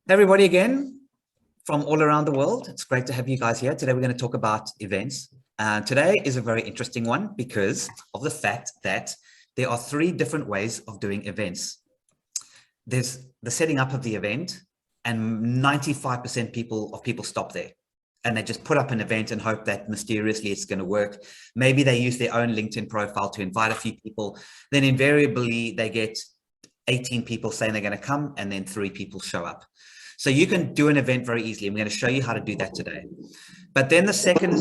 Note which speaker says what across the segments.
Speaker 1: Everybody again from all around the world. It's great to have you guys here. Today we're going to talk about events. Today is a very interesting one because of the fact that there are three different ways of doing events. There's the setting up of the event, and 95% of people stop there. And they just put up an event and hope that mysteriously it's going to work. Maybe they use their own LinkedIn profile to invite a few people. Then invariably they get 18 people saying they're going to come, and then 3 people show up. So you can do an event very easily. I'm going to show you how to do that today. But then the second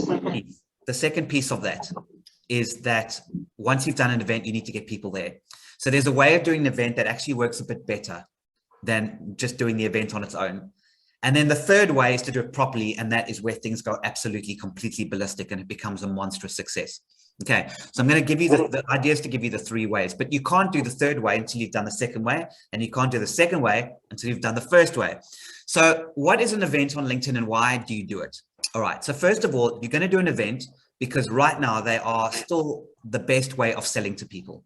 Speaker 1: piece of that is that once you've done an event, you need to get people there. So there's a way of doing an event that actually works a bit better than just doing the event on its own. And then the third way is to do it properly. And that is where things go absolutely, completely ballistic and it becomes a monstrous success. Okay, so I'm going to give you the ideas to give you the 3 ways, but you can't do the third way until you've done the second way, and you can't do the second way until you've done the first way. So what is an event on LinkedIn and why do you do it? All right, so first of all, you're going to do an event because right now they are still the best way of selling to people.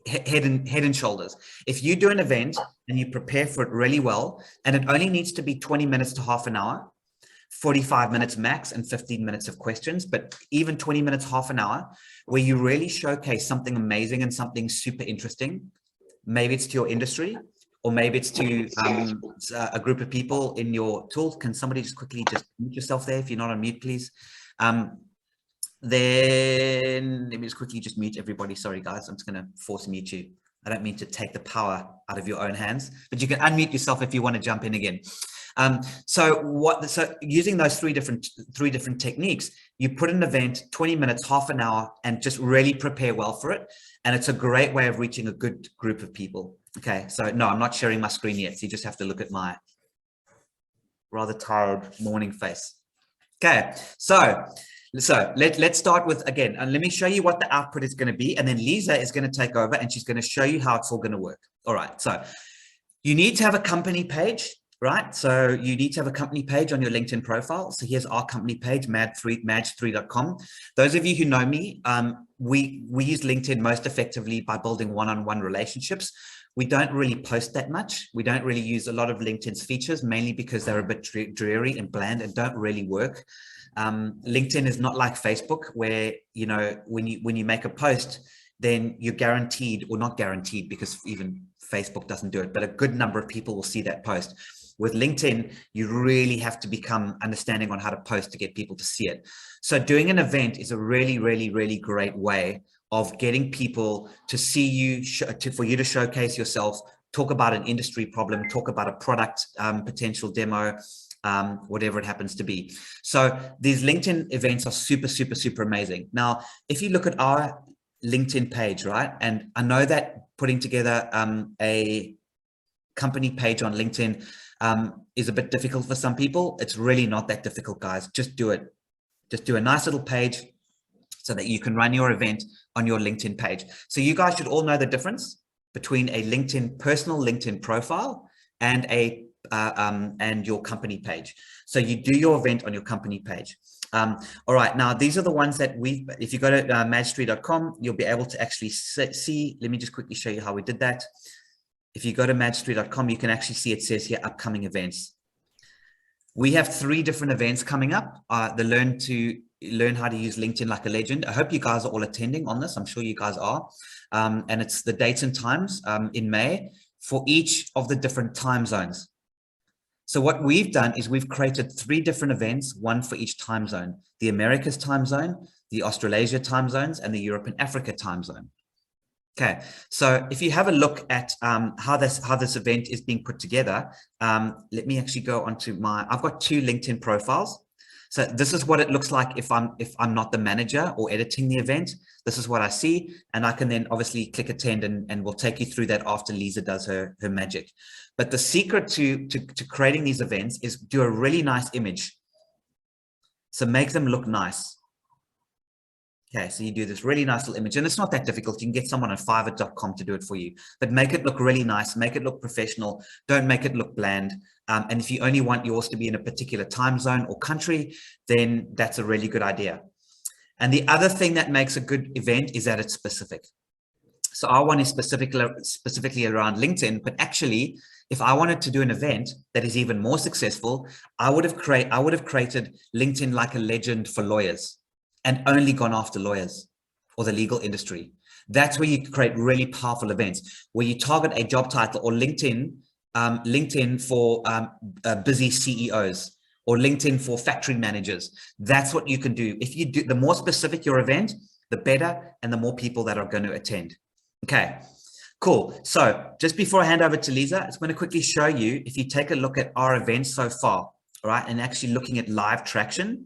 Speaker 1: Head and shoulders. If you do an event and you prepare for it really well, and it only needs to be 20 minutes to half an hour, 45 minutes max and 15 minutes of questions, but even 20 minutes, half an hour, where you really showcase something amazing and something super interesting. Maybe it's to your industry, or maybe it's to a group of people in your tools. Can somebody just quickly just mute yourself there if you're not on mute, please? Then let me just quickly just mute everybody. Sorry, guys, I'm just going to force mute you. I don't mean to take the power out of your own hands, but you can unmute yourself if you want to jump in again. So using those three different techniques, you put an event, 20 minutes, half an hour, and just really prepare well for it. And it's a great way of reaching a good group of people. Okay, so no, I'm not sharing my screen yet. So you just have to look at my rather tired morning face. Okay, so let's start with, again, and let me show you what the output is going to be. And then Lisa is going to take over and she's going to show you how it's all going to work. All right, so you need to have a company page. Right, so you need to have a company page on your LinkedIn profile. So here's our company page, madge3.com. Those of you who know me, we use LinkedIn most effectively by building one-on-one relationships. We don't really post that much. We don't really use a lot of LinkedIn's features, mainly because they're a bit dreary and bland and don't really work. LinkedIn is not like Facebook, where, you know, when you make a post, then you're guaranteed, or not guaranteed because even Facebook doesn't do it, but a good number of people will see that post. With LinkedIn, you really have to become understanding on how to post to get people to see it. So doing an event is a really, really, really great way of getting people to see you, for you to showcase yourself, talk about an industry problem, talk about a product potential demo, whatever it happens to be. So these LinkedIn events are super, super, super amazing. Now, if you look at our LinkedIn page, right? And I know that putting together a company page on LinkedIn is a bit difficult for some people. It's really not that difficult, guys. Just do it. Just do a nice little page so that you can run your event on your LinkedIn page. So you guys should all know the difference between a personal LinkedIn profile and and your company page. So you do your event on your company page. All right, now these are the ones that if you go to madge3.com, you'll be able to actually see. Let me just quickly show you how we did that. If you go to madge3.com, you can actually see it says here upcoming events. We have 3 different events coming up. The learn how to use LinkedIn like a legend. I hope you guys are all attending on this. I'm sure you guys are. And it's the dates and times in May for each of the different time zones. So what we've done is we've created 3 different events, one for each time zone: the Americas time zone, the Australasia time zones, and the Europe and Africa time zone. Okay, so if you have a look at how this event is being put together, let me actually go onto I've got 2 LinkedIn profiles. So this is what it looks like if I'm not the manager or editing the event. This is what I see, and I can then obviously click attend, and we'll take you through that after Lisa does her magic. But the secret to creating these events is do a really nice image. So make them look nice. Okay, so you do this really nice little image, and it's not that difficult. You can get someone on fiverr.com to do it for you, but make it look really nice, make it look professional. Don't make it look bland. And if you only want yours to be in a particular time zone or country, then that's a really good idea. And the other thing that makes a good event is that it's specific. So our one is specifically around LinkedIn, but actually, if I wanted to do an event that is even more successful, I would have created LinkedIn like a legend for lawyers and only gone after lawyers or the legal industry. That's where you create really powerful events where you target a job title, or LinkedIn for busy CEOs, or LinkedIn for factory managers. That's what you can do. If you do, the more specific your event, the better, and the more people that are going to attend. Okay, cool. So just before I hand over to Lisa, I'm going to quickly show you, if you take a look at our events so far, all right, and actually looking at live traction.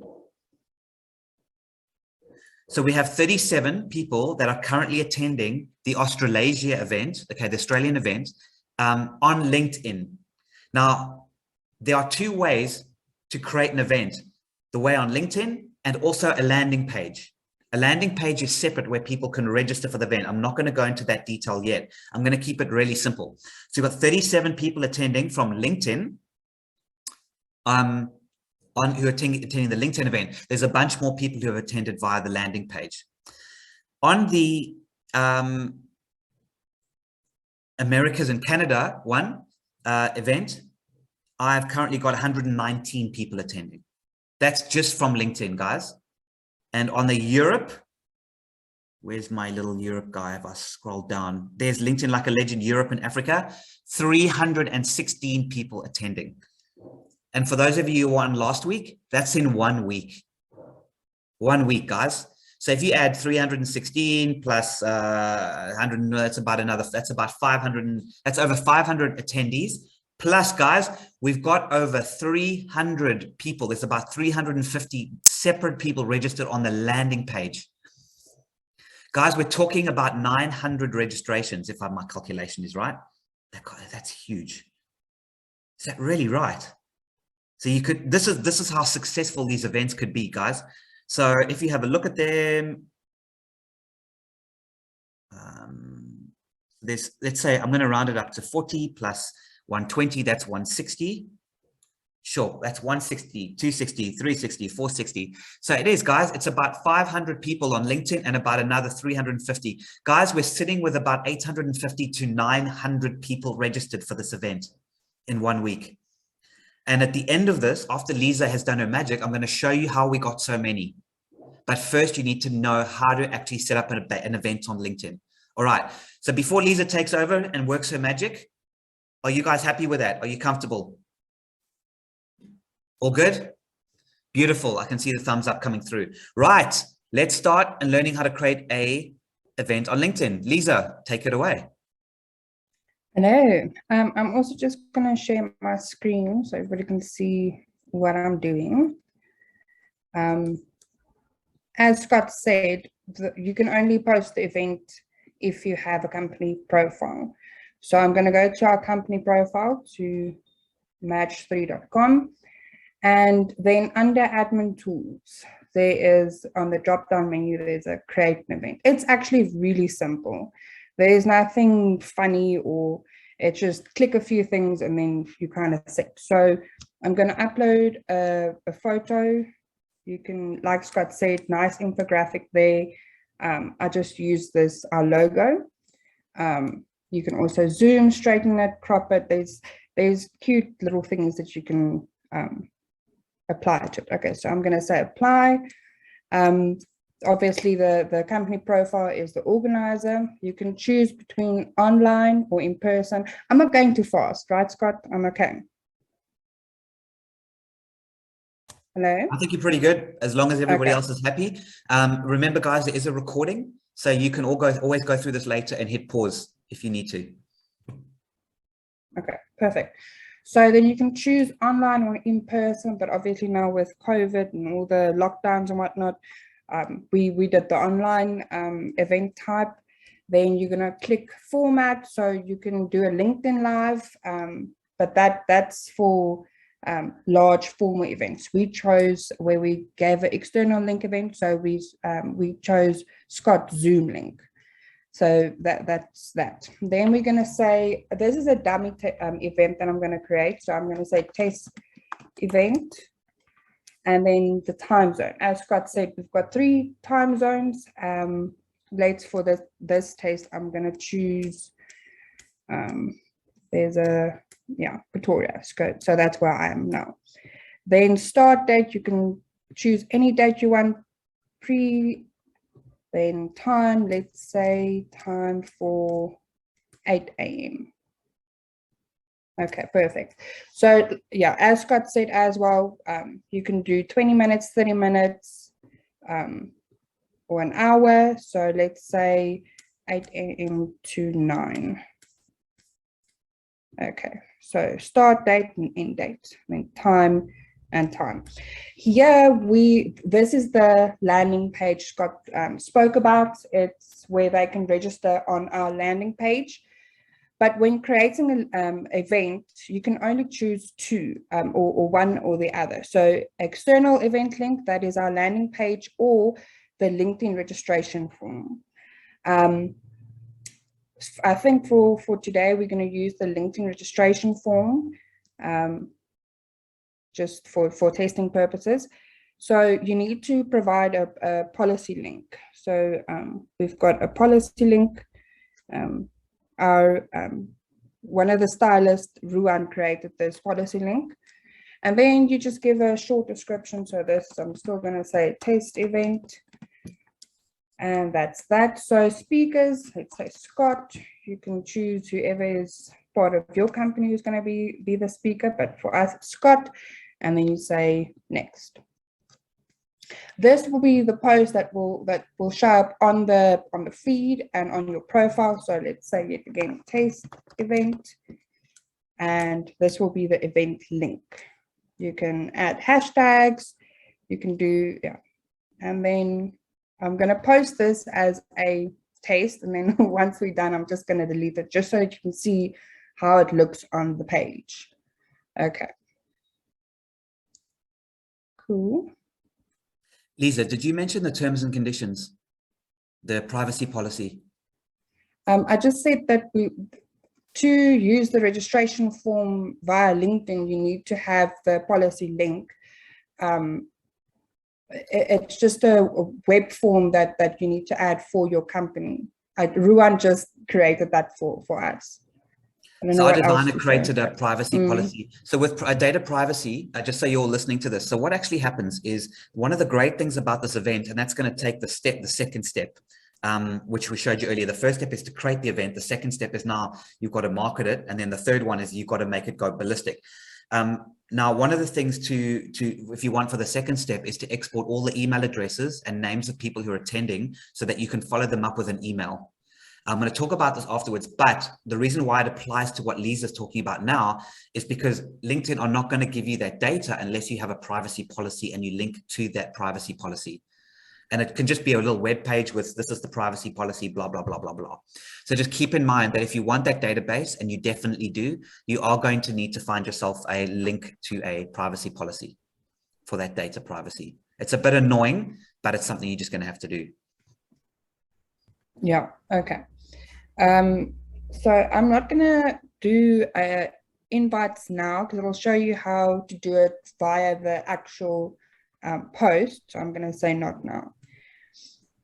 Speaker 1: So we have 37 people that are currently attending the Australasia event, okay, the Australian event, on LinkedIn. Now, there are two ways to create an event: the way on LinkedIn and also a landing page. A landing page is separate where people can register for the event. I'm not going to go into that detail yet. I'm going to keep it really simple. So you've got 37 people attending from LinkedIn, who are attending the LinkedIn event. There's a bunch more people who have attended via the landing page. On the Americas and Canada event, I've currently got 119 people attending. That's just from LinkedIn, guys. And on the Europe, where's my little Europe guy? If I scroll down, there's LinkedIn like a legend, Europe and Africa, 316 people attending. And for those of you who were on last week, that's in 1 week. 1 week, guys. So if you add 316 plus 100, that's about 500, that's over 500 attendees. Plus, guys, we've got over 300 people. There's about 350 separate people registered on the landing page. Guys, we're talking about 900 registrations, if my calculation is right. That's huge. Is that really right? So you could, this is how successful these events could be, guys. So if you have a look at them, let's say I'm going to round it up to 40 plus 120, that's 160. Sure, that's 160, 260, 360, 460. So it is, guys, it's about 500 people on LinkedIn and about another 350. Guys, we're sitting with about 850 to 900 people registered for this event in 1 week. And at the end of this, after Lisa has done her magic, I'm going to show you how we got so many. But first, you need to know how to actually set up an event on LinkedIn. All right. So before Lisa takes over and works her magic, are you guys happy with that? Are you comfortable? All good? Beautiful. I can see the thumbs up coming through. Right. Let's start and learning how to create an event on LinkedIn. Lisa, take it away.
Speaker 2: Hello. I'm also just going to share my screen so everybody can see what I'm doing. As Scott said, you can only post the event if you have a company profile. So I'm going to go to our company profile to match3.com, and then under admin tools, there is, on the drop down menu, there's a create an event. It's actually really simple. There's nothing funny, or it's just click a few things and then you kind of set. So I'm going to upload a photo. You can, like Scott said, nice infographic there. I just use our logo. You can also zoom, straighten it, crop it. There's cute little things that you can apply to it. Okay, so I'm going to say apply. Obviously, the company profile is the organizer. You can choose between online or in person. I'm not going too fast, right, Scott? I'm okay. Hello?
Speaker 1: I think you're pretty good, as long as everybody else is happy. Remember, guys, there is a recording, so you can always go through this later and hit pause if you need to.
Speaker 2: Okay, perfect. So then you can choose online or in person, but obviously now with COVID and all the lockdowns and whatnot, we did the online event type. Then you're gonna click format, so you can do a LinkedIn Live, but that's for large formal events. We chose where we gave an external link event, so we chose Scott's Zoom link. So that's that. Then we're going to say, this is a dummy event that I'm going to create. So I'm going to say test event, and then the time zone. As Scott said, we've got 3 time zones. let's for this test, I'm going to choose, there's a, yeah, Pretoria. So that's where I am now. Then start date, you can choose any date you want, then time, let's say time for 8 a.m. Okay, perfect. So yeah, as Scott said as well, you can do 20 minutes, 30 minutes, or an hour. So let's say 8 a.m. to 9. Okay, so start date and end date, then time and time. Here this is the landing page Scott spoke about. It's where they can register on our landing page. But when creating an event, you can only choose two, or one or the other. So external event link, that is our landing page, or the LinkedIn registration form. I think for today, we're going to use the LinkedIn registration form, just for testing purposes. So you need to provide a policy link. So we've got a policy link. One of the stylists, Ruan, created this policy link. And then you just give a short description. So this, I'm still going to say test event. And that's that. So speakers, let's say Scott, you can choose whoever is part of your company who's going to be the speaker, but for us, Scott, and then you say next. This will be the post that will show up on the feed and on your profile. So let's say yet again, test event, and this will be the event link. You can add hashtags, you can do, yeah, and then I'm going to post this as a test, and then once we're done, I'm just going to delete it just so that you can see how it looks on the page. Okay. Cool.
Speaker 1: Lisa, did you mention the terms and conditions, the privacy policy?
Speaker 2: I just said that to use the registration form via LinkedIn, you need to have the policy link. It's just a web form that you need to add for your company. Ruan just created that for us.
Speaker 1: So our designer created a privacy policy. So with data privacy, just so you're all listening to this, so what actually happens is one of the great things about this event, and that's going to take the second step, which we showed you earlier. The first step is to create the event. The second step is now you've got to market it. And then the third one is you've got to make it go ballistic. Now, one of the things to if you want for the second step is to export all the email addresses and names of people who are attending so that you can follow them up with an email. I'm going to talk about this afterwards, but the reason why it applies to what Lisa's talking about now is because LinkedIn are not going to give you that data unless you have a privacy policy and you link to that privacy policy. And it can just be a little web page with this is the privacy policy, blah, blah, blah, blah, blah. So just keep in mind that if you want that database, and you definitely do, you are going to need to find yourself a link to a privacy policy for that data privacy. It's a bit annoying, but it's something you're just going to have to do.
Speaker 2: Yeah, okay. So I'm not going to do invites now because it'll show you how to do it via the actual post. So I'm going to say not now.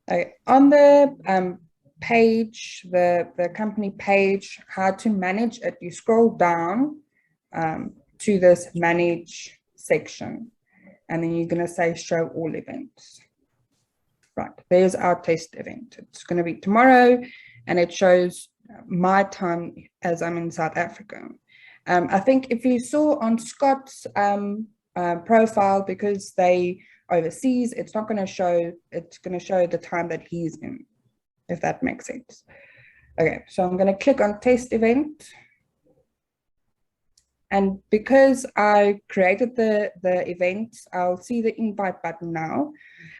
Speaker 2: Okay. On the page, the company page, how to manage it, you scroll down to this manage section, and then you're going to say show all events. Right, there's our test event. It's going to be tomorrow, and it shows my time as I'm in South Africa. I think if you saw on Scott's profile, because they overseas, it's not going to show, it's going to show the time that he's in, if that makes sense. Okay, so I'm going to click on test event. And because I created the event, I'll see the invite button now.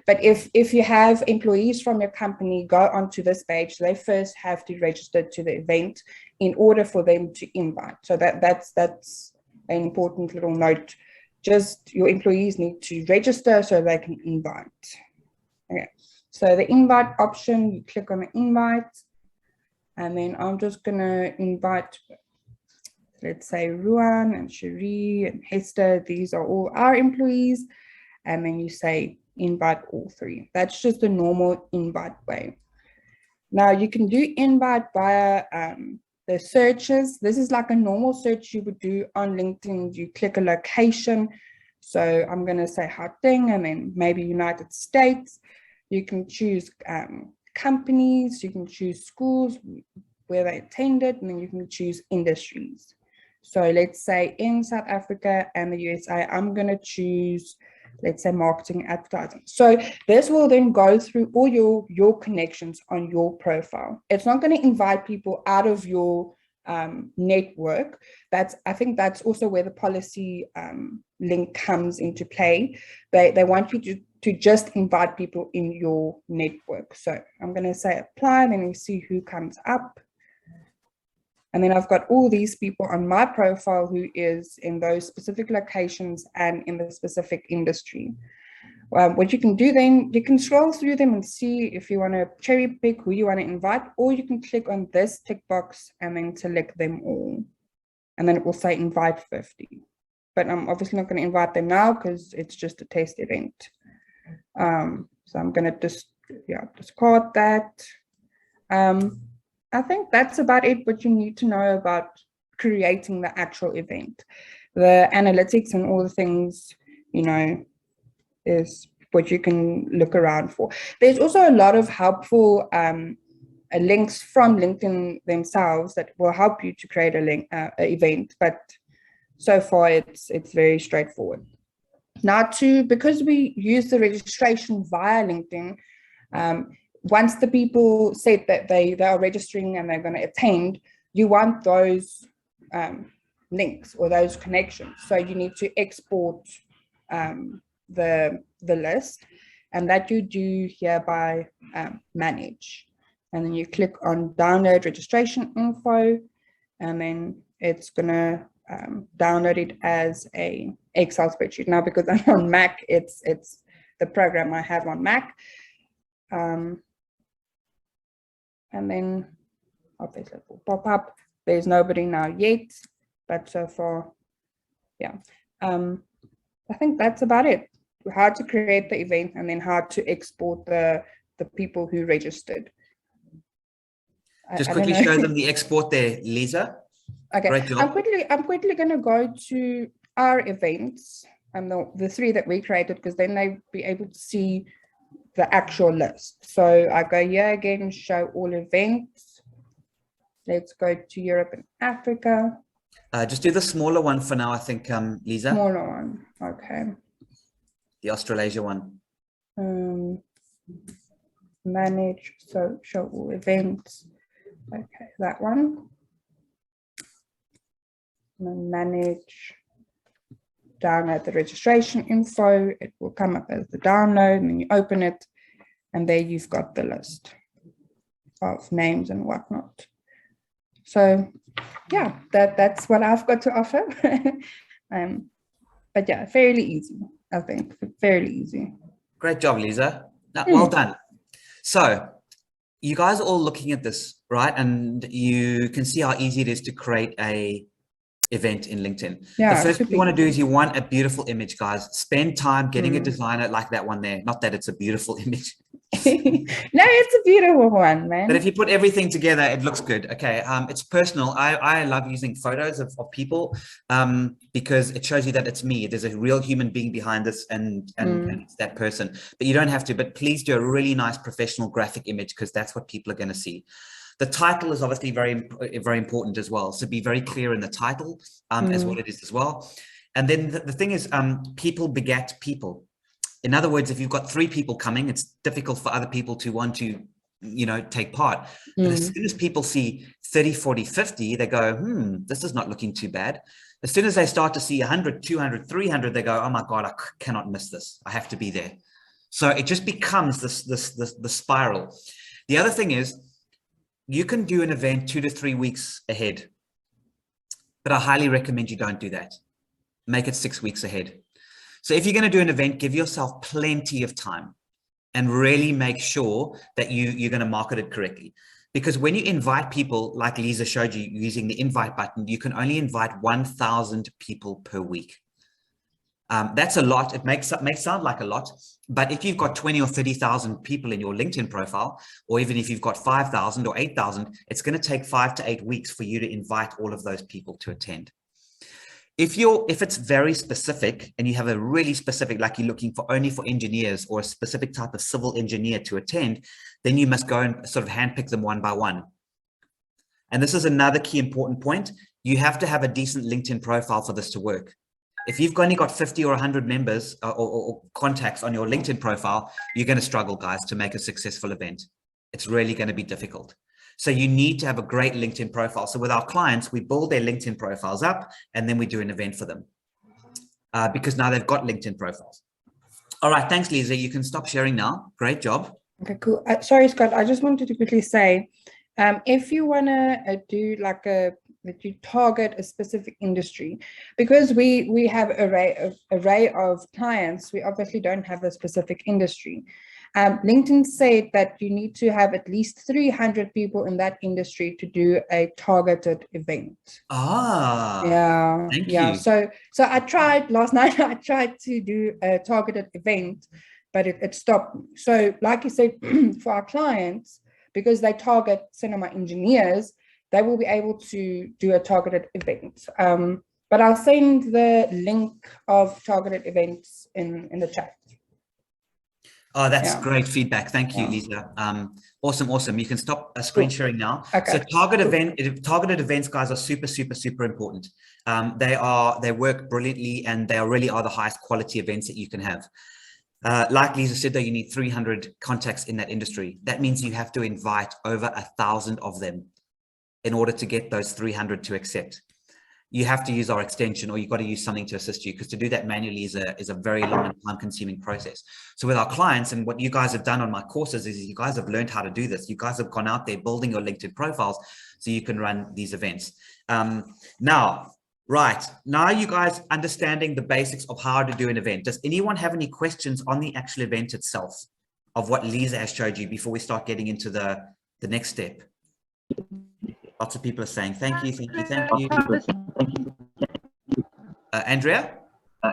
Speaker 2: But if you have employees from your company go onto this page, they first have to register to the event in order for them to invite. So that's an important little note. Just your employees need to register so they can invite. Okay, so the invite option, you click on the invite, and then I'm just gonna invite, let's say Ruan and Cherie and Hester, these are all our employees. And then you say invite all three. That's just a normal invite way. Now you can do invite via the searches. This is like a normal search you would do on LinkedIn. You click a location. So I'm going to say Gauteng and then maybe United States. You can choose companies, you can choose schools where they attended, and then you can choose industries. So let's say in South Africa and the USA, I'm going to choose, let's say, marketing advertising. So this will then go through all your connections on your profile. It's not going to invite people out of your network. I think that's also where the policy link comes into play. They want you to just invite people in your network. So I'm going to say apply, and then we see who comes up. And then I've got all these people on my profile who is in those specific locations and in the specific industry. What you can do then, you can scroll through them and see if you want to cherry pick who you want to invite, or you can click on this tick box and then select them all. And then it will say invite 50. But I'm obviously not going to invite them now because it's just a test event. So I'm going to discard that. I think that's about it, what you need to know about creating the actual event. The analytics and all the things, is what you can look around for. There's also a lot of helpful links from LinkedIn themselves that will help you to create a event, but so far it's very straightforward. Now because we use the registration via LinkedIn, once the people said that they are registering and they're going to attend, you want those links or those connections. So you need to export the list, and that you do here by manage. And then you click on download registration info, and then it's going to download it as a Excel spreadsheet. Now, because I'm on Mac, it's the program I have on Mac. And then obviously it will pop up. There's nobody now yet, but so far, yeah. I think that's about it. How to create the event and then how to export the people who registered.
Speaker 1: Just quickly show them the export there, Lisa.
Speaker 2: Okay,
Speaker 1: Great job.
Speaker 2: I'm quickly going to go to our events and the three that we created, because then they'll be able to see the actual list. So I go here again, show all events. Let's go to Europe and Africa.
Speaker 1: Just do the smaller one for now, I think, Lisa.
Speaker 2: Smaller one, okay.
Speaker 1: The Australasia one.
Speaker 2: Manage, so show all events. Okay, that one. Manage, download the registration info. It will come up as the download, and then you open it, and there you've got the list of names and whatnot. So yeah, that's what I've got to offer. But yeah, fairly easy, I think, fairly easy.
Speaker 1: Great job, Lisa. Now, well done. So you guys are all looking at this, right? And you can see how easy it is to create a event in LinkedIn.
Speaker 2: Yeah,
Speaker 1: the first thing you want to do is you want a beautiful image, guys. Spend time getting a designer like that one there. Not that it's a beautiful image.
Speaker 2: No, it's a beautiful one, man.
Speaker 1: But if you put everything together, it looks good. Okay. It's personal. I love using photos of people because it shows you that it's me. There's a real human being behind this, and it's that person. But you don't have to. But please do a really nice professional graphic image, because that's what people are going to see. The title is obviously very, very important as well. So be very clear in the title as what it is as well. And then the thing is, people beget people. In other words, if you've got 3 people coming, it's difficult for other people to want to, take part. But as soon as people see 30, 40, 50, they go, this is not looking too bad. As soon as they start to see 100, 200, 300, they go, oh my God, I cannot miss this. I have to be there. So it just becomes the spiral. The other thing is, you can do an event 2 to 3 weeks ahead, but I highly recommend you don't do that. Make it 6 weeks ahead. So if you're going to do an event, give yourself plenty of time and really make sure that you're going to market it correctly. Because when you invite people, like Lisa showed you using the invite button, you can only invite 1,000 people per week. That's a lot. It may sound like a lot, but if you've got 20 or 30,000 people in your LinkedIn profile, or even if you've got 5,000 or 8,000, it's going to take 5 to 8 weeks for you to invite all of those people to attend. If it's very specific and you have a really specific, like you're looking for only for engineers or a specific type of civil engineer to attend, then you must go and sort of handpick them one by one. And this is another key important point. You have to have a decent LinkedIn profile for this to work. If you've only got 50 or 100 members or contacts on your LinkedIn profile, you're going to struggle, guys, to make a successful event. It's really going to be difficult. So you need to have a great LinkedIn profile. So with our clients, we build their LinkedIn profiles up and then we do an event for them because now they've got LinkedIn profiles. All right. Thanks, Lisa. You can stop sharing now. Great job.
Speaker 2: Okay, cool. Sorry, Scott. I just wanted to quickly say, if you want to do like that you target a specific industry, because we have array of clients, we obviously don't have a specific industry. LinkedIn said that you need to have at least 300 people in that industry to do a targeted event.
Speaker 1: Thank you.
Speaker 2: So I tried last night. I tried to do a targeted event, but it stopped. So like you said, for our clients, because they target cinema engineers, they will be able to do a targeted event. But I'll send the link of targeted events in the chat.
Speaker 1: Oh, that's great feedback. Thank you, Lisa. Awesome. You can stop screen sharing now.
Speaker 2: Okay.
Speaker 1: So targeted events, guys, are super important. They work brilliantly and they really are the highest quality events that you can have. Like Lisa said, though, you need 300 contacts in that industry. That means you have to invite over 1,000 of them in order to get those 300 to accept. You have to use our extension, or you've got to use something to assist you, because to do that manually is a very long and time-consuming process. So with our clients, and what you guys have done on my courses is you guys have learned how to do this. You guys have gone out there building your LinkedIn profiles so you can run these events. Now you guys understanding the basics of how to do an event. Does anyone have any questions on the actual event itself of what Lisa has showed you before we start getting into the next step? Lots of people are saying thank you. Andrea?
Speaker 3: How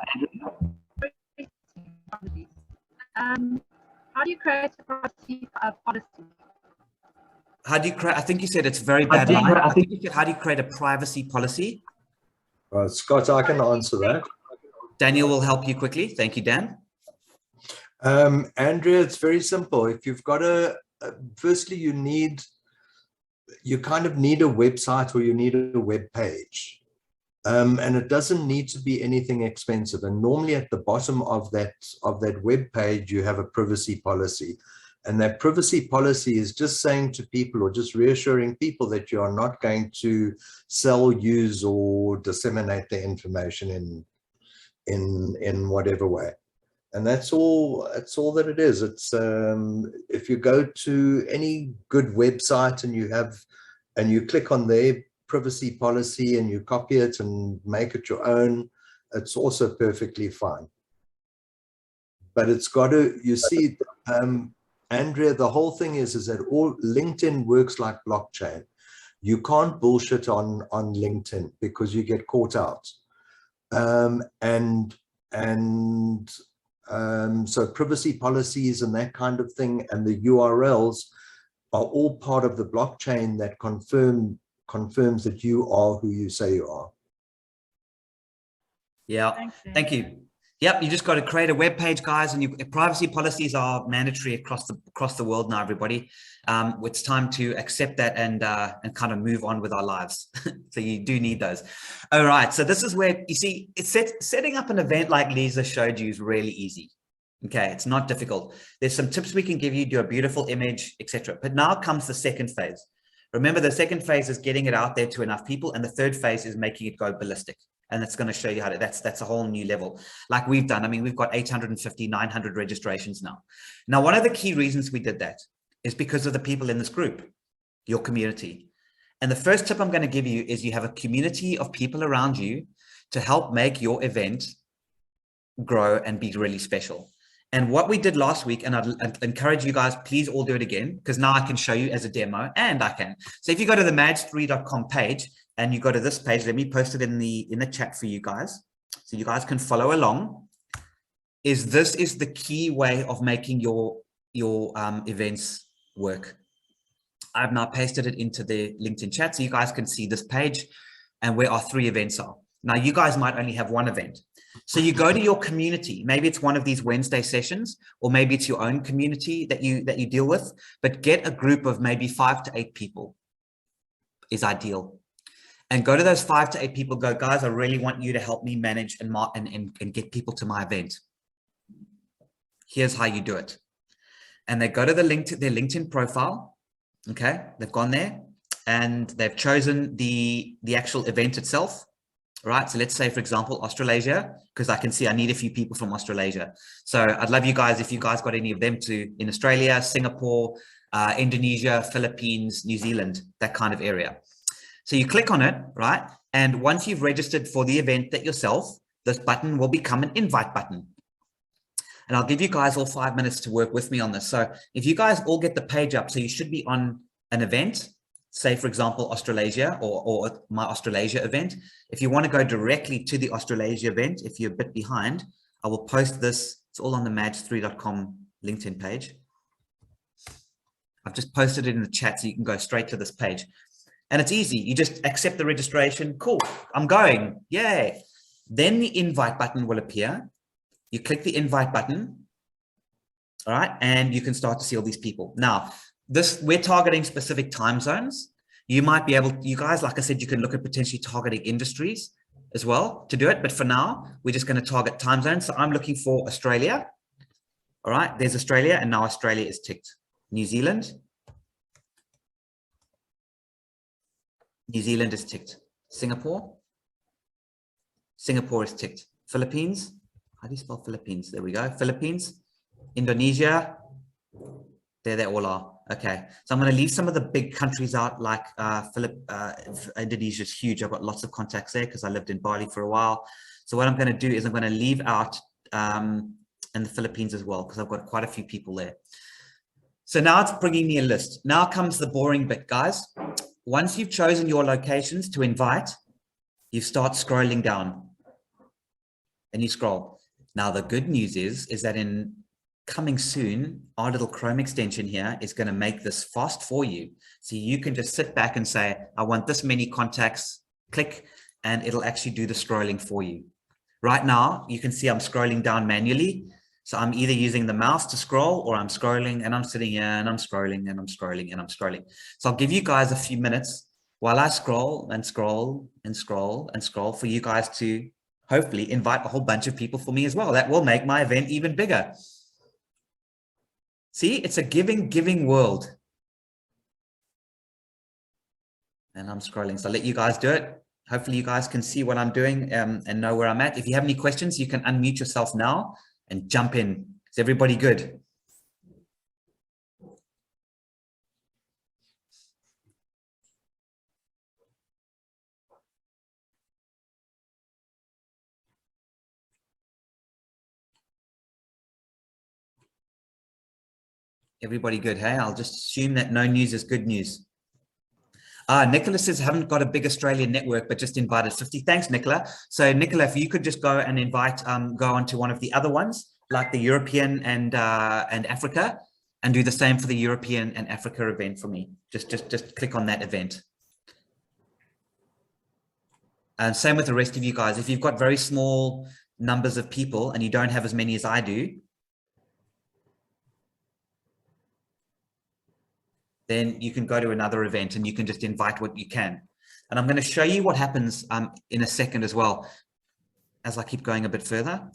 Speaker 3: do you create a privacy policy?
Speaker 1: How do you create? I think you said it's very bad line. I think you said, how do you create a privacy policy?
Speaker 4: Scott, I can answer that.
Speaker 1: Daniel will help you quickly. Thank you, Dan.
Speaker 4: Andrea, it's very simple. If you've got firstly, you kind of need a website or you need a web page. And it doesn't need to be anything expensive. And normally at the bottom of that web page, you have a privacy policy. And that privacy policy is just saying to people, or just reassuring people, that you are not going to sell, use, or disseminate the information in whatever way. And that's all that it is. It's if you go to any good website and you click on their privacy policy and you copy it and make it your own, it's also perfectly fine. But it's got to, you see, Andrea, the whole thing is that all LinkedIn works like blockchain. You can't bullshit on LinkedIn because you get caught out. So privacy policies and that kind of thing, and the URLs are all part of the blockchain that confirms that you are who you say you are.
Speaker 1: Yeah, thank you. Yep, you just got to create a web page, guys, and privacy policies are mandatory across the world now, everybody. It's time to accept that and kind of move on with our lives. So you do need those. All right, so this is where you see setting up an event like Lisa showed you is really easy. Okay, it's not difficult. There's some tips we can give you, do a beautiful image, etc. But now comes the second phase. Remember, the second phase is getting it out there to enough people, and the third phase is making it go ballistic. And it's going to show you how to, that's a whole new level. Like we've done, I mean, we've got 850, 900 registrations now. Now, one of the key reasons we did that is because of the people in this group, your community. And the first tip I'm going to give you is you have a community of people around you to help make your event grow and be really special. And what we did last week, and I'd encourage you guys, please all do it again, because now I can show you as a demo, and I can. So if you go to the madge3.com page and you go to this page, let me post it in the chat for you guys, so you guys can follow along. is this is the key way of making your events work. I've now pasted it into the LinkedIn chat so you guys can see this page and where our 3 events are. Now, you guys might only have 1 event. So you go to your community. Maybe it's one of these Wednesday sessions, or maybe it's your own community that you deal with, but get a group of maybe 5 to 8 people is ideal. And go to those 5 to 8 people, go, guys, I really want you to help me manage and get people to my event. Here's how you do it. And they go to their LinkedIn profile. Okay, they've gone there and they've chosen the actual event itself. Right, so let's say, for example, Australasia, because I can see I need a few people from Australasia. So I'd love you guys, if you guys got any of them in Australia, Singapore, Indonesia, Philippines, New Zealand, that kind of area. So you click on it, right? And once you've registered for the event that yourself, this button will become an invite button. And I'll give you guys all 5 minutes to work with me on this. So if you guys all get the page up, so you should be on an event, say, for example, Australasia or my Australasia event. If you want to go directly to the Australasia event, if you're a bit behind, I will post this. It's all on the madge3.com LinkedIn page. I've just posted it in the chat so you can go straight to this page. And it's easy. You just accept the registration. Cool, I'm going. Yay. Then the invite button will appear. You click the invite button. All right. And you can start to see all these people. Now, we're targeting specific time zones. You might be able, you guys, like I said, you can look at potentially targeting industries as well to do it. But for now, we're just going to target time zones. So I'm looking for Australia. All right. There's Australia. And now Australia is ticked. New Zealand. New Zealand is ticked. Singapore. Singapore is ticked. Philippines. How do you spell Philippines? There we go. Philippines. Indonesia. There they all are. Okay. So I'm going to leave some of the big countries out, like Indonesia is huge. I've got lots of contacts there because I lived in Bali for a while. So what I'm going to do is I'm going to leave out and the Philippines as well, because I've got quite a few people there. So now it's bringing me a list. Now comes the boring bit, guys. Once you've chosen your locations to invite, you start scrolling down and you scroll. Now, the good news is that in coming soon, our little Chrome extension here is going to make this fast for you. So you can just sit back and say, I want this many contacts, click, and it'll actually do the scrolling for you. Right now, you can see I'm scrolling down manually. So I'm either using the mouse to scroll, or I'm scrolling and I'm sitting here and I'm scrolling and I'm scrolling and I'm scrolling. So I'll give you guys a few minutes while I scroll and scroll and scroll and scroll for you guys to hopefully invite a whole bunch of people for me as well. That will make my event even bigger. See, it's a giving world. And I'm scrolling. So I'll let you guys do it. Hopefully you guys can see what I'm doing and know where I'm at. If you have any questions, you can unmute yourself now and jump in. Is everybody good? Everybody good, hey? I'll just assume that no news is good news. Nicola says, haven't got a big Australian network, but just invited 50. Thanks, Nicola. So Nicola, if you could just go and invite, go on to one of the other ones, like the European and Africa, and do the same for the European and Africa event for me. Just click on that event. And same with the rest of you guys. If you've got very small numbers of people and you don't have as many as I do, then you can go to another event and you can just invite what you can. And I'm going to show you what happens in a second as well. As I keep going a bit further,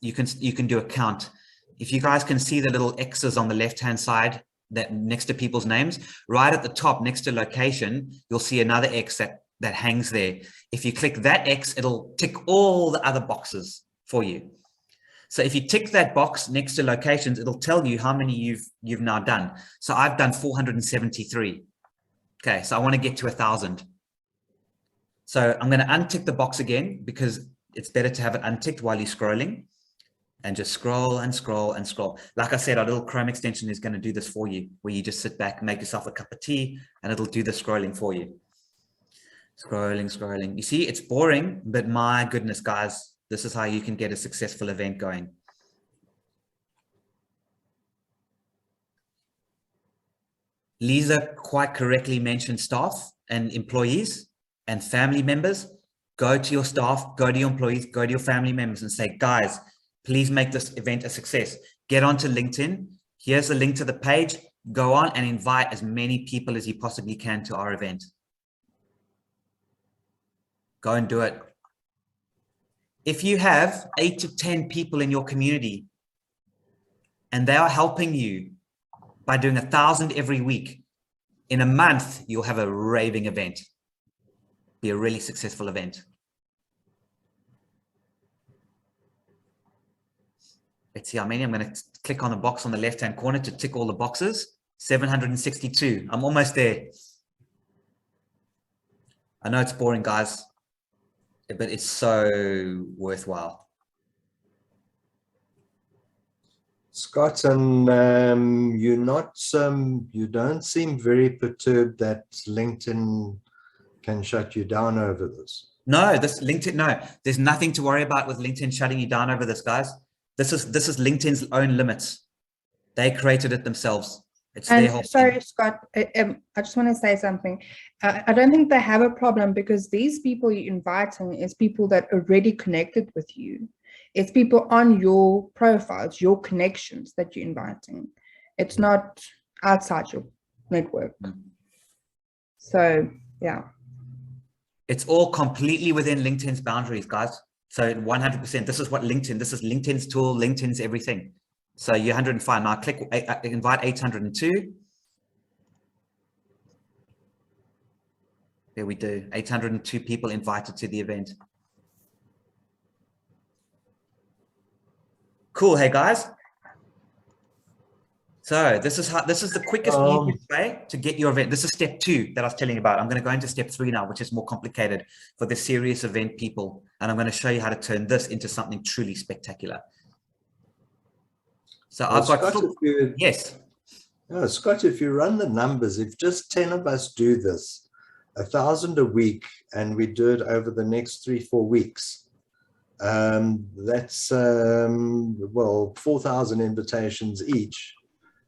Speaker 1: you can do a count. If you guys can see the little X's on the left-hand side that next to people's names, right at the top next to location, you'll see another X that hangs there. If you click that X, it'll tick all the other boxes for you. So if you tick that box next to locations, it'll tell you how many you've now done. So I've done 473. Okay, so I want to get to 1,000. So I'm going to untick the box again because it's better to have it unticked while you're scrolling, and just scroll and scroll and scroll. Like I said, our little Chrome extension is going to do this for you, where you just sit back, make yourself a cup of tea, and it'll do the scrolling for you. Scrolling. You see, it's boring, but my goodness, guys, this is how you can get a successful event going. Lisa quite correctly mentioned staff and employees and family members. Go to your staff, go to your employees, go to your family members and say, guys, please make this event a success. Get onto LinkedIn. Here's the link to the page. Go on and invite as many people as you possibly can to our event. Go and do it. If you have 8 to 10 people in your community and they are helping you by doing 1,000 every week, in a month, you'll have a raving event. Be a really successful event. Let's see how many. I'm going to click on the box on the left-hand corner to tick all the boxes. 762. I'm almost there. I know it's boring, guys, but it's so worthwhile.
Speaker 4: Scott, and you're not, you don't seem very perturbed that LinkedIn can shut you down over this.
Speaker 1: No, this LinkedIn, no, there's nothing to worry about with LinkedIn shutting you down over this, guys. This is LinkedIn's own limits. They created it themselves. It's their whole
Speaker 2: sorry,
Speaker 1: thing.
Speaker 2: Scott, I just want to say something. I don't think they have a problem because these people you're inviting is people that already connected with you. It's people on your profiles, your connections that you're inviting. It's not outside your network. So, yeah.
Speaker 1: It's all completely within LinkedIn's boundaries, guys. So 100%, this is what LinkedIn, this is LinkedIn's tool, LinkedIn's everything. So you're 105. Now click invite 802. There we do. 802 people invited to the event. Cool. Hey guys. So this is the quickest easiest way to get your event. This is step 2 that I was telling you about. I'm going to go into step 3 now, which is more complicated for the serious event people. And I'm going to show you how to turn this into something truly spectacular. So well, I've got,
Speaker 4: Scott,
Speaker 1: yes.
Speaker 4: No, Scott, if you run the numbers, if just 10 of us do this, 1,000 a week, and we do it over the next 3-4 weeks, that's, well, 4,000 invitations each.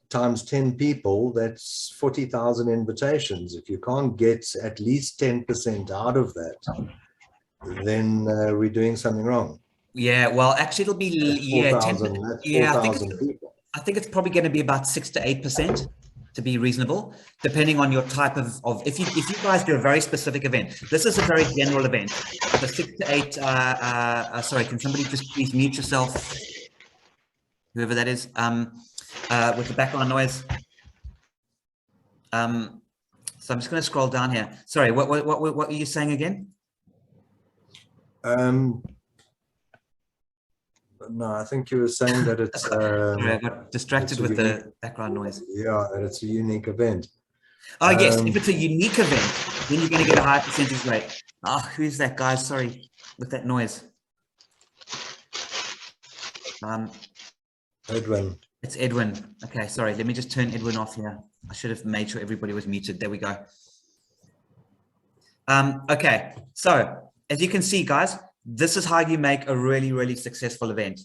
Speaker 4: Times 10 people, that's 40,000 invitations. If you can't get at least 10% out of that, then we're doing something wrong.
Speaker 1: Yeah, well, actually, it'll be
Speaker 4: 4,000. That's 4,000 people.
Speaker 1: I think it's probably going to be about 6 to 8% to be reasonable, depending on your type of if you guys do a very specific event. This is a very general event. So 6 to 8. Sorry, can somebody just please mute yourself? Whoever that is. With the background noise. So I'm just going to scroll down here. Sorry, what were you saying again?
Speaker 4: No, I think you were saying that it's.
Speaker 1: Sorry, I got distracted with the background noise.
Speaker 4: Yeah, that it's a unique event.
Speaker 1: Oh yes, if it's a unique event, then you're going to get a higher percentage rate. Oh, who's that guy? Sorry, with that noise.
Speaker 4: Edwin.
Speaker 1: It's Edwin. Okay, sorry. Let me just turn Edwin off here. I should have made sure everybody was muted. There we go. Okay, so as you can see, guys, this is how you make a really, really successful event.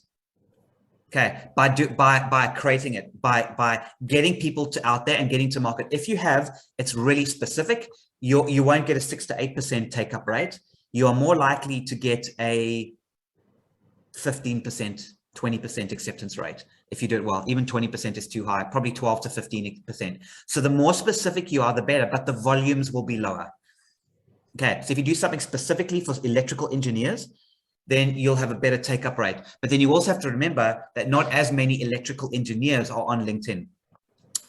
Speaker 1: Okay, by creating it, by getting people out there and getting to market. If you have, it's really specific. You won't get a 6 to 8% take up rate. You are more likely to get a 15%, 20% acceptance rate. If you do it well, even 20% is too high, probably 12 to 15%. So the more specific you are, the better, but the volumes will be lower. Okay, so if you do something specifically for electrical engineers, then you'll have a better take-up rate. But then you also have to remember that not as many electrical engineers are on LinkedIn.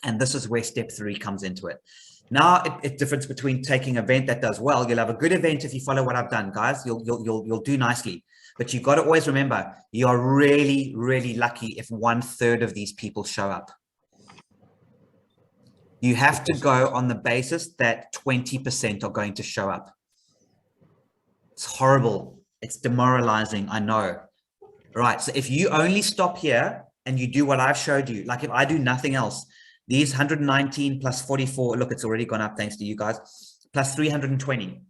Speaker 1: And this is where step 3 comes into it. Now, it's difference between taking an event that does well. You'll have a good event if you follow what I've done, guys. You'll do nicely. But you've got to always remember, you're really, really lucky if 1/3 of these people show up. You have to go on the basis that 20% are going to show up. It's horrible. It's demoralizing. I know. Right. So if you only stop here and you do what I've showed you, like if I do nothing else, these 119 plus 44, look, it's already gone up thanks to you guys, plus 320.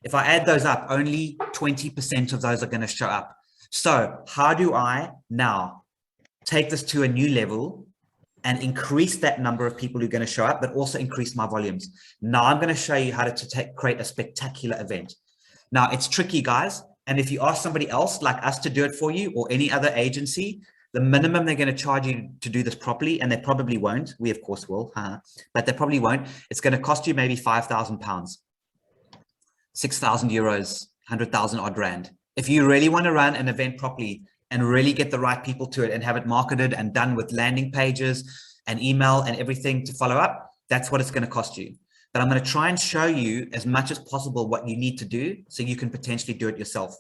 Speaker 1: If I add those up, only 20% of those are going to show up. So how do I now take this to a new level and increase that number of people who are going to show up, but also increase my volumes. Now I'm going to show you how to create a spectacular event. Now it's tricky, guys. And if you ask somebody else like us to do it for you or any other agency, the minimum they're going to charge you to do this properly, and they probably won't. We of course will, but they probably won't. It's going to cost you maybe £5,000, 6,000 euros, 100,000 odd rand. If you really want to run an event properly and really get the right people to it and have it marketed and done with landing pages and email and everything to follow up, that's what it's going to cost you. But I'm going to try and show you as much as possible what you need to do so you can potentially do it yourself.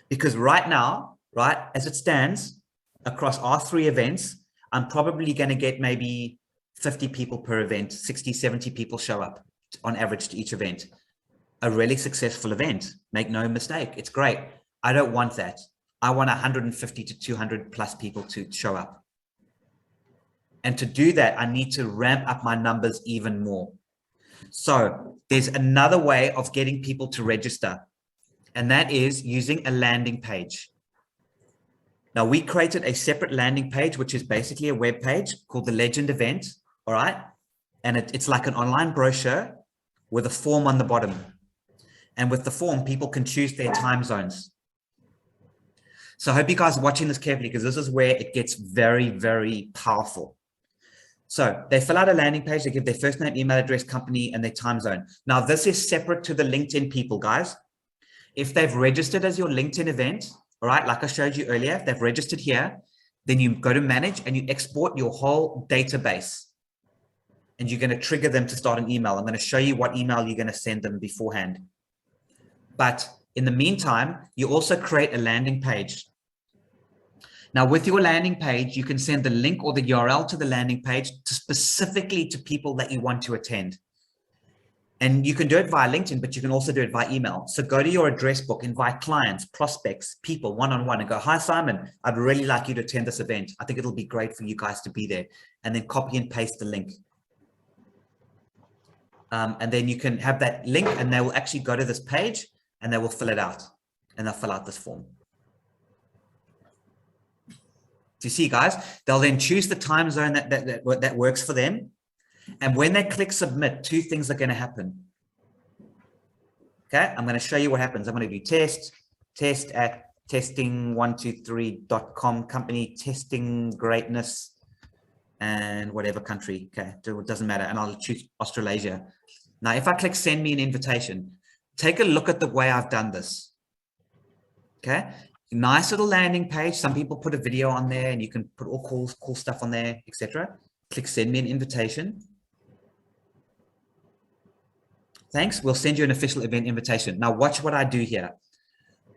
Speaker 1: Because right now, right, as it stands across our 3 events, I'm probably going to get maybe 50 people per event, 60, 70 people show up on average to each event. A really successful event, make no mistake, it's great. I don't want that. I want 150 to 200 plus people to show up. And to do that, I need to ramp up my numbers even more. So there's another way of getting people to register, and that is using a landing page. Now we created a separate landing page, which is basically a web page called the Legend Event. All right. And it's like an online brochure with a form on the bottom. And with the form, people can choose their time zones. So I hope you guys are watching this carefully, because this is where it gets very, very powerful. So they fill out a landing page, they give their first name, email address, company, and their time zone. Now this is separate to the LinkedIn people, guys. If they've registered as your LinkedIn event, all right, like I showed you earlier, if they've registered here, then you go to manage and you export your whole database. And you're going to trigger them to start an email. I'm going to show you what email you're going to send them beforehand. But in the meantime, you also create a landing page. Now with your landing page, you can send the link or the URL to the landing page specifically to people that you want to attend. And you can do it via LinkedIn, but you can also do it via email. So go to your address book, invite clients, prospects, people one-on-one and go, hi, Simon, I'd really like you to attend this event. I think it'll be great for you guys to be there. And then copy and paste the link. And then you can have that link and they will actually go to this page and they will fill it out and they'll fill out this form. Do you see, guys? They'll then choose the time zone that works for them. And when they click submit, 2 things are going to happen. Okay, I'm going to show you what happens. I'm going to do test at testing123.com, company, testing greatness, and whatever country. Okay, it doesn't matter. And I'll choose Australasia. Now, if I click send me an invitation, take a look at the way I've done this. Okay, nice little landing page. Some people put a video on there and you can put all cool stuff on there, etc. Click send me an invitation. Thanks. We'll send you an official event invitation. Now watch what I do here.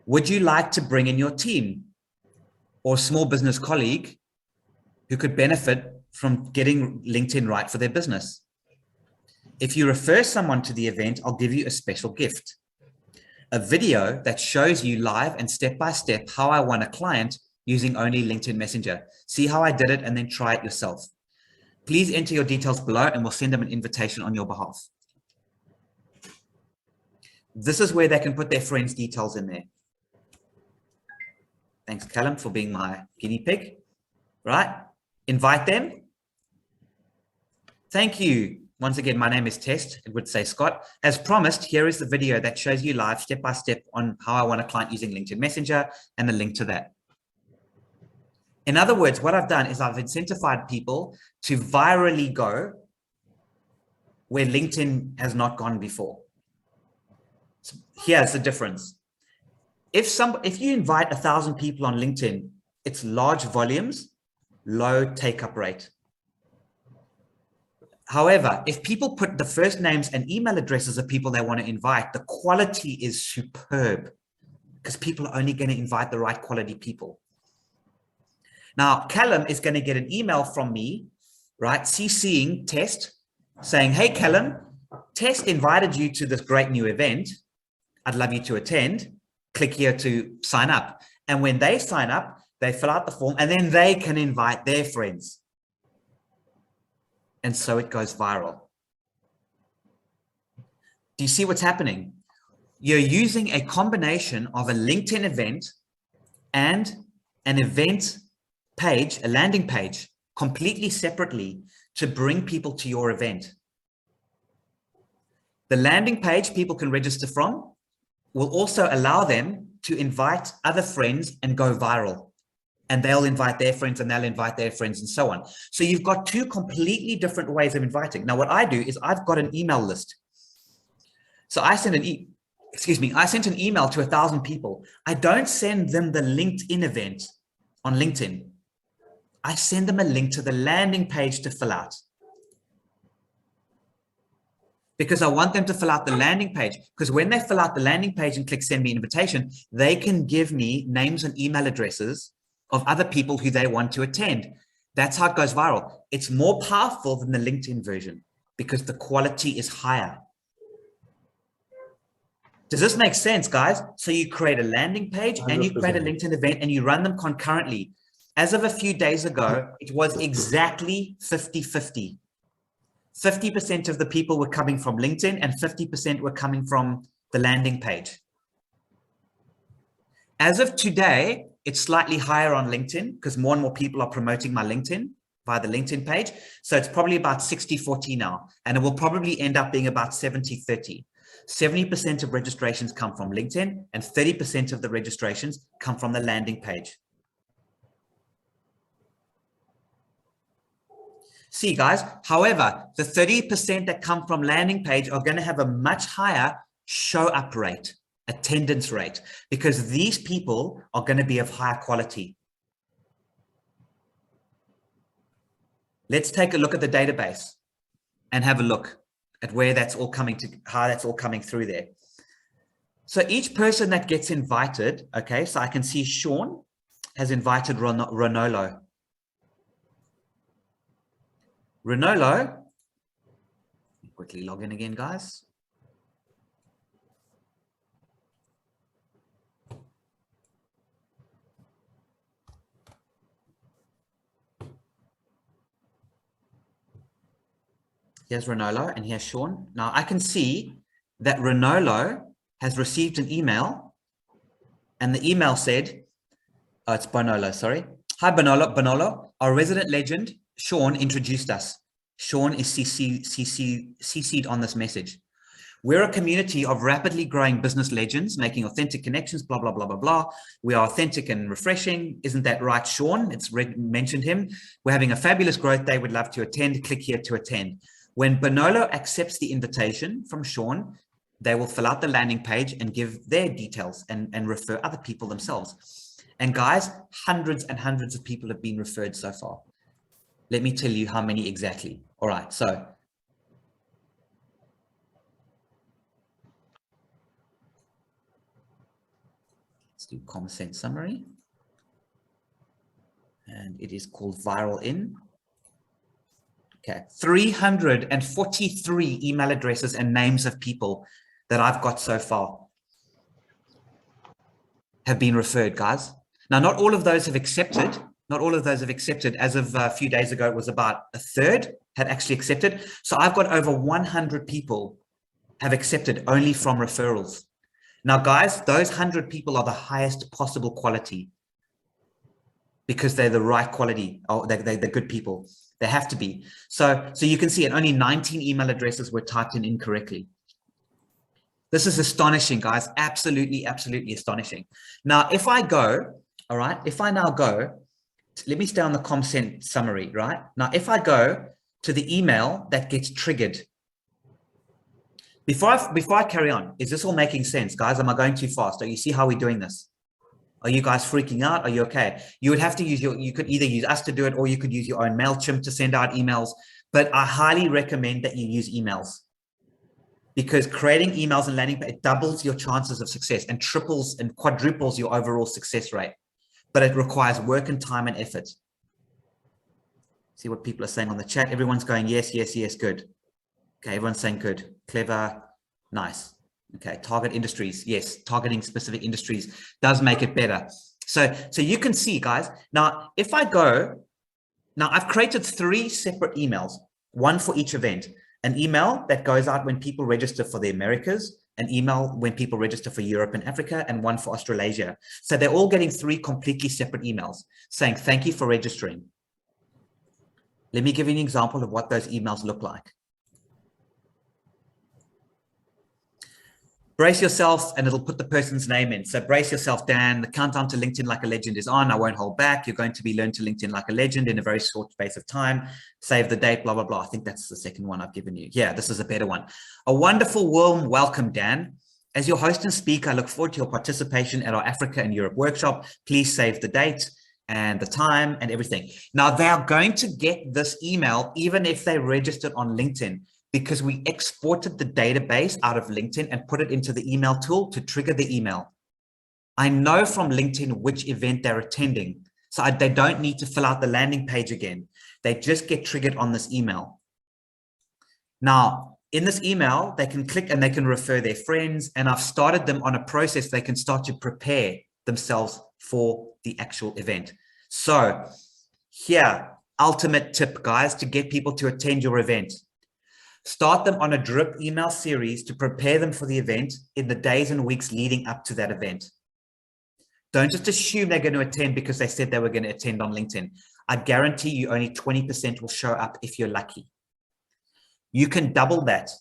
Speaker 1: Would you like to bring in your team or small business colleague who could benefit from getting LinkedIn right for their business? If you refer someone to the event, I'll give you a special gift. A video that shows you live and step-by-step how I won a client using only LinkedIn Messenger. See how I did it and then try it yourself. Please enter your details below and we'll send them an invitation on your behalf. This is where they can put their friends' details in there. Thanks, Callum, for being my guinea pig. Right? Invite them. Thank you. Once again, my name is Test. It would say Scott. As promised, here is the video that shows you live step-by-step on how I won a client using LinkedIn Messenger and a link to that. In other words, what I've done is I've incentivized people to virally go where LinkedIn has not gone before. So here's the difference. If you invite 1,000 people on LinkedIn, it's large volumes, low take-up rate. However, if people put the first names and email addresses of people they want to invite, the quality is superb because people are only going to invite the right quality people. Now, Callum is going to get an email from me, right, CCing Test, saying, hey, Callum, Test invited you to this great new event. I'd love you to attend. Click here to sign up. And when they sign up, they fill out the form and then they can invite their friends. And so it goes viral. Do you see what's happening? You're using a combination of a LinkedIn event and an event page, a landing page completely separately to bring people to your event. The landing page people can register from will also allow them to invite other friends and go viral. And they'll invite their friends and they'll invite their friends and so on. So you've got two completely different ways of inviting. Now, what I do is I've got an email list. So I sent I sent an email to 1,000 people. I don't send them the LinkedIn event on LinkedIn. I send them a link to the landing page to fill out. Because I want them to fill out the landing page. Because when they fill out the landing page and click send me an invitation, they can give me names and email addresses of other people who they want to attend. That's how it goes viral. It's more powerful than the LinkedIn version because the quality is higher. Does this make sense, guys? So you create a landing page and you create a
Speaker 4: 100%.
Speaker 1: LinkedIn event and you run them concurrently. As of a few days ago, it was exactly 50-50. 50% of the people were coming from LinkedIn and 50% were coming from the landing page. As of today, it's slightly higher on LinkedIn because more and more people are promoting my LinkedIn via the LinkedIn page. So it's probably about 60-40 now, and it will probably end up being about 70-30. 70% of registrations come from LinkedIn and 30% of the registrations come from the landing page. See, guys, however, the 30% that come from landing page are going to have a much higher show up rate, attendance rate, because these people are going to be of higher quality. Let's take a look at the database and have a look at where that's all coming to, how that's all coming through there. So each person that gets invited, okay, so I can see Sean has invited Ronolo. Ronolo, quickly log in again, guys. Here's Ronolo and here's Sean. Now I can see that Ronolo has received an email and the email said, oh, it's Bonolo, sorry. Hi, Bonolo, our resident legend, Sean, introduced us. Sean is CC'd on this message. We're a community of rapidly growing business legends, making authentic connections, blah, blah, blah, blah, blah. We are authentic and refreshing. Isn't that right, Sean? It's mentioned him. We're having a fabulous growth day. Would love to attend. Click here to attend. When Bonolo accepts the invitation from Sean, they will fill out the landing page and give their details and refer other people themselves. And guys, hundreds and hundreds of people have been referred so far. Let me tell you how many exactly. All right, so let's do consent summary. And it is called Viral In. Okay, 343 email addresses and names of people that I've got so far have been referred, guys. Now, not all of those have accepted. Not all of those have accepted. As of a few days ago, it was about a third had actually accepted. So I've got over 100 people have accepted only from referrals. Now, guys, those 100 people are the highest possible quality because they're the right quality. Oh, they're good people. They have to be. So you can see it, only 19 email addresses were typed in incorrectly. This is astonishing, guys. Absolutely, absolutely astonishing. Now, if I go, all right, if I now go, let me stay on the consent summary, right? Now, if I go to the email that gets triggered, before I carry on, is this all making sense, guys? Am I going too fast? Do you see how we're doing this? Are you guys freaking out? Are you okay? You would have to use you could either use us to do it or you could use your own MailChimp to send out emails. But I highly recommend that you use emails because creating emails and landing page, it doubles your chances of success and triples and quadruples your overall success rate. But it requires work and time and effort. See what people are saying on the chat. Everyone's going, yes, yes, yes, good. Okay, everyone's saying good, clever, nice. Okay, target industries. Yes, targeting specific industries does make it better. So you can see, guys, now if I go, now I've created 3 separate emails, one for each event, an email that goes out when people register for the Americas, an email when people register for Europe and Africa, and one for Australasia. So they're all getting 3 completely separate emails saying, thank you for registering. Let me give you an example of what those emails look like. Brace yourself, and it'll put the person's name in. So brace yourself, Dan. The countdown to LinkedIn Like a Legend is on. I won't hold back. You're going to be learned to LinkedIn Like a Legend in a very short space of time. Save the date, blah, blah, blah. I think that's the second one I've given you. Yeah, this is a better one. A wonderful, warm welcome, Dan. As your host and speaker, I look forward to your participation at our Africa and Europe workshop. Please save the date and the time and everything. Now, they are going to get this email even if they registered on LinkedIn, because we exported the database out of LinkedIn and put it into the email tool to trigger the email. I know from LinkedIn which event they're attending, so they don't need to fill out the landing page again. They just get triggered on this email. Now, in this email, they can click and they can refer their friends, and I've started them on a process they can start to prepare themselves for the actual event. So here, ultimate tip, guys, to get people to attend your event. Start them on a drip email series to prepare them for the event in the days and weeks leading up to that event. Don't just assume they're going to attend because they said they were going to attend on LinkedIn. I guarantee you only 20% will show up if you're lucky. You can double that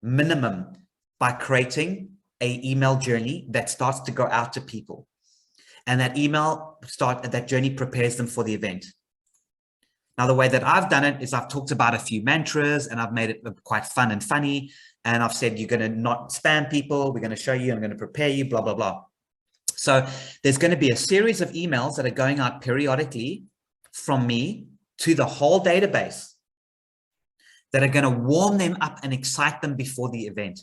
Speaker 1: minimum by creating an email journey that starts to go out to people. And that that journey prepares them for the event. Now, the way that I've done it is I've talked about a few mantras and I've made it quite fun and funny. And I've said, you're going to not spam people. We're going to show you, I'm going to prepare you, blah, blah, blah. So there's going to be a series of emails that are going out periodically from me to the whole database that are going to warm them up and excite them before the event.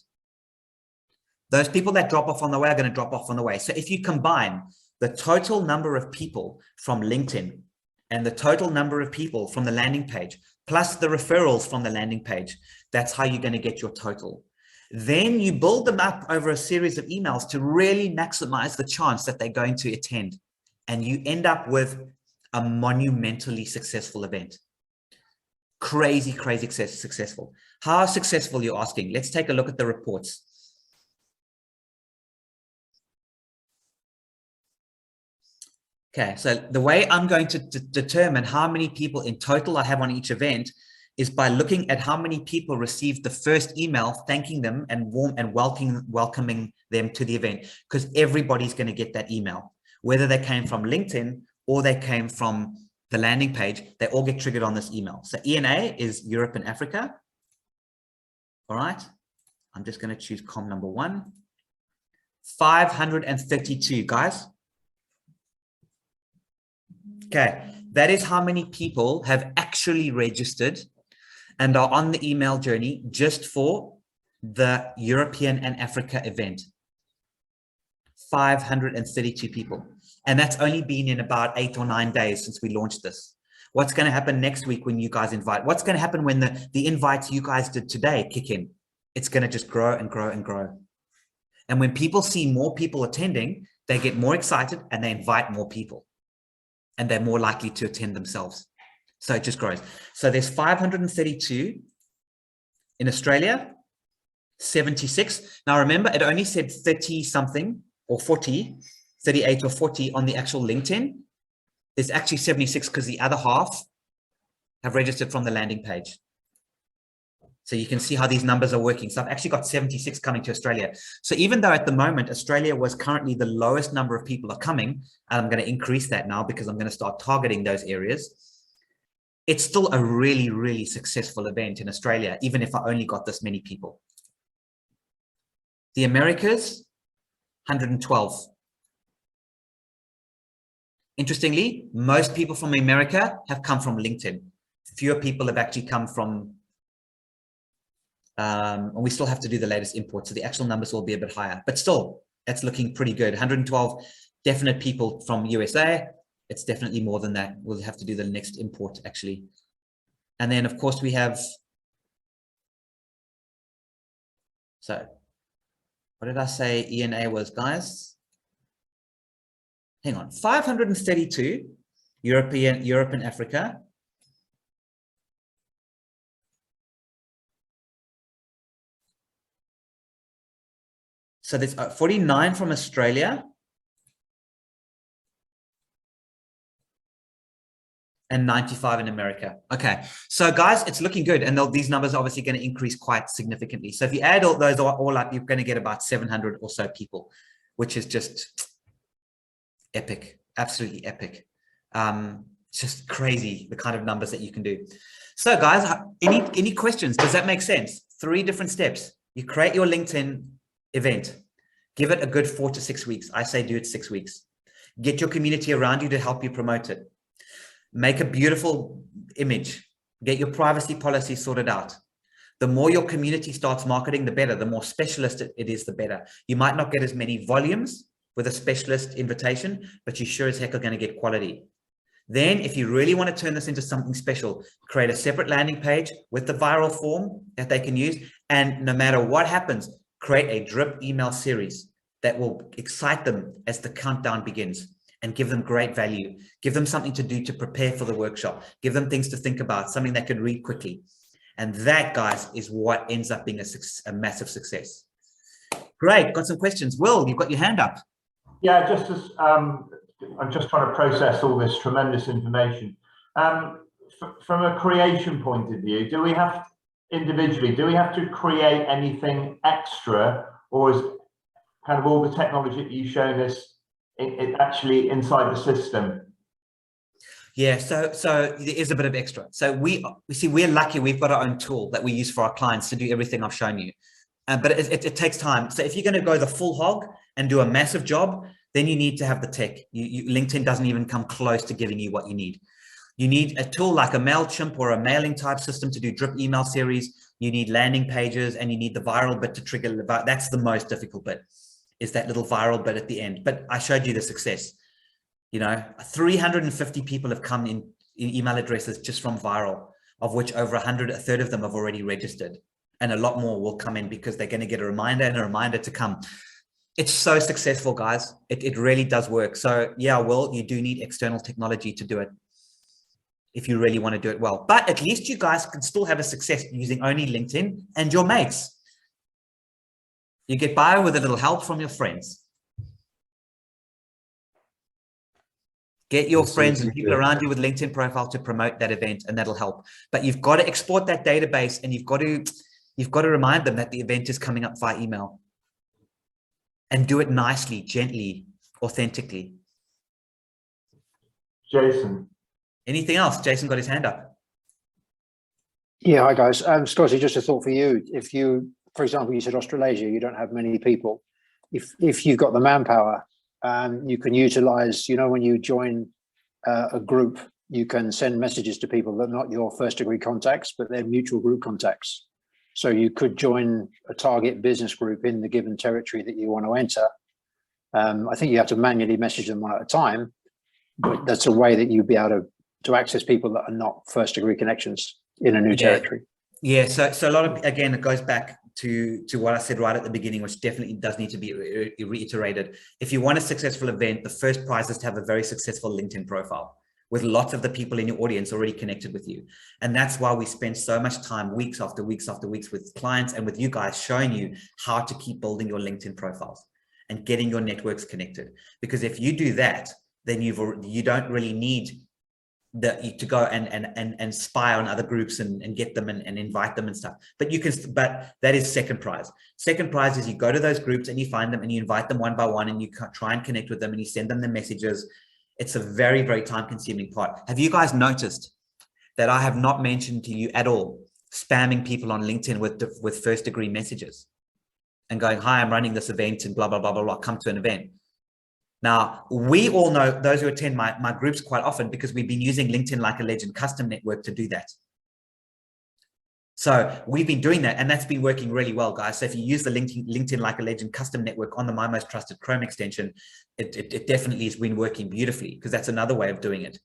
Speaker 1: Those people that drop off on the way are going to drop off on the way. So if you combine the total number of people from LinkedIn and the total number of people from the landing page, plus the referrals from the landing page, that's how you're going to get your total. Then you build them up over a series of emails to really maximize the chance that they're going to attend. And you end up with a monumentally successful event. Crazy, crazy successful. How successful, you're asking? Let's take a look at the reports. Okay, so the way I'm going to determine how many people in total I have on each event is by looking at how many people received the first email thanking them and welcoming them to the event, because everybody's going to get that email, whether they came from LinkedIn or they came from the landing page. They all get triggered on this email. So ENA is Europe and Africa. All right, I'm just going to choose com number 1. 532, guys. Okay, that is how many people have actually registered and are on the email journey just for the European and Africa event. 532 people. And that's only been in about 8 or 9 days since we launched this. What's going to happen next week when you guys invite? What's going to happen when the invites you guys did today kick in? It's going to just grow and grow and grow. And when people see more people attending, they get more excited and they invite more people. And they're more likely to attend themselves. So it just grows. So there's 532 in Australia, 76. Now remember, it only said 30 something or 40, 38 or 40 on the actual LinkedIn. There's actually 76 because the other half have registered from the landing page. So you can see how these numbers are working. So I've actually got 76 coming to Australia. So even though at the moment, Australia was currently the lowest number of people are coming, and I'm going to increase that now because I'm going to start targeting those areas. It's still a really, really successful event in Australia, even if I only got this many people. The Americas, 112. Interestingly, most people from America have come from LinkedIn. Fewer people have actually come from and we still have to do the latest import, so the actual numbers will be a bit higher, but still that's looking pretty good. 112 definite people from USA. It's definitely more than that. We'll have to do the next import actually. And then of course we have, so what did I say ENA was, guys? Hang on, 532 Europe and Africa. So there's 49 from Australia. And 95 in America. Okay, so guys, it's looking good, and these numbers are obviously going to increase quite significantly. So if you add all those all up, you're going to get about 700 or so people, which is just epic, absolutely epic. Just crazy the kind of numbers that you can do. So guys, any questions? Does that make sense? 3 different steps. You create your LinkedIn event, give it a good 4 to 6 weeks. I say do it 6 weeks. Get your community around you to help you promote it. Make a beautiful image, get your privacy policy sorted out. The more your community starts marketing, the better. The more specialist it is, the better. You might not get as many volumes with a specialist invitation, but you sure as heck are going to get quality. Then if you really want to turn this into something special, create a separate landing page with the viral form that they can use. And no matter what happens, create a drip email series that will excite them as the countdown begins. And give them great value, give them something to do to prepare for the workshop, give them things to think about, something they can read quickly. And that, guys, is what ends up being a massive success. Great, got some questions. Will, you've got your hand up.
Speaker 5: Yeah, just as I'm just trying to process all this tremendous information. From a creation point of view, do we have individually, do we have to create anything extra, or is kind of all the technology that you've shown us it actually inside the system?
Speaker 1: Yeah, so there is a bit of extra. So we see, we're lucky we've got our own tool that we use for our clients to do everything I've shown you. But it takes time. So if you're going to go the full hog and do a massive job, then you need to have the tech. LinkedIn doesn't even come close to giving you what you need. You need a tool like a MailChimp or a mailing type system to do drip email series. You need landing pages, and you need the viral bit to trigger. That's the most difficult bit, is that little viral bit at the end. But I showed you the success. 350 people have come in email addresses just from viral, of which over 100, a third of them have already registered. And a lot more will come in because they're going to get a reminder and a reminder to come. It's so successful, guys. It really does work. So yeah, Will, you do need external technology to do it if you really want to do it well. But at least you guys can still have a success using only LinkedIn and your mates. You get by with a little help from your friends. Get your friends and people around you with LinkedIn profile to promote that event, and that'll help. But you've got to export that database, and you've got to remind them that the event is coming up via email. And do it nicely, gently, authentically.
Speaker 5: Jason.
Speaker 1: Anything else? Jason got his hand up.
Speaker 6: Yeah, hi guys. Scotty, just a thought for you. If you, for example, you said Australasia, you don't have many people. If you've got the manpower, you can utilize, when you join a group, you can send messages to people that are not your first degree contacts, but they're mutual group contacts. So you could join a target business group in the given territory that you want to enter. I think you have to manually message them one at a time, but that's a way that you'd be able to access people that are not first degree connections in a new territory.
Speaker 1: Yeah, so a lot of, again, it goes back to what I said right at the beginning, which definitely does need to be reiterated. If you want a successful event, the first prize is to have a very successful LinkedIn profile with lots of the people in your audience already connected with you. And that's why we spend so much time, weeks after weeks after weeks, with clients and with you guys, showing you how to keep building your LinkedIn profiles and getting your networks connected. Because if you do that, then you don't really need to go and spy on other groups and get them and invite them and stuff. But that is second prize. Second prize is you go to those groups and you find them and you invite them one by one, and you try and connect with them and you send them the messages. It's a very, very time consuming part. Have you guys noticed that I have not mentioned to you at all spamming people on LinkedIn with first degree messages and going, hi, I'm running this event and blah, blah, blah, blah, blah, come to an event. Now, we all know, those who attend my groups quite often, because we've been using LinkedIn Like a Legend custom network to do that. So we've been doing that, and that's been working really well, guys. So if you use the LinkedIn Like a Legend custom network on the My Most Trusted Chrome extension, it definitely has been working beautifully, because that's another way of doing it.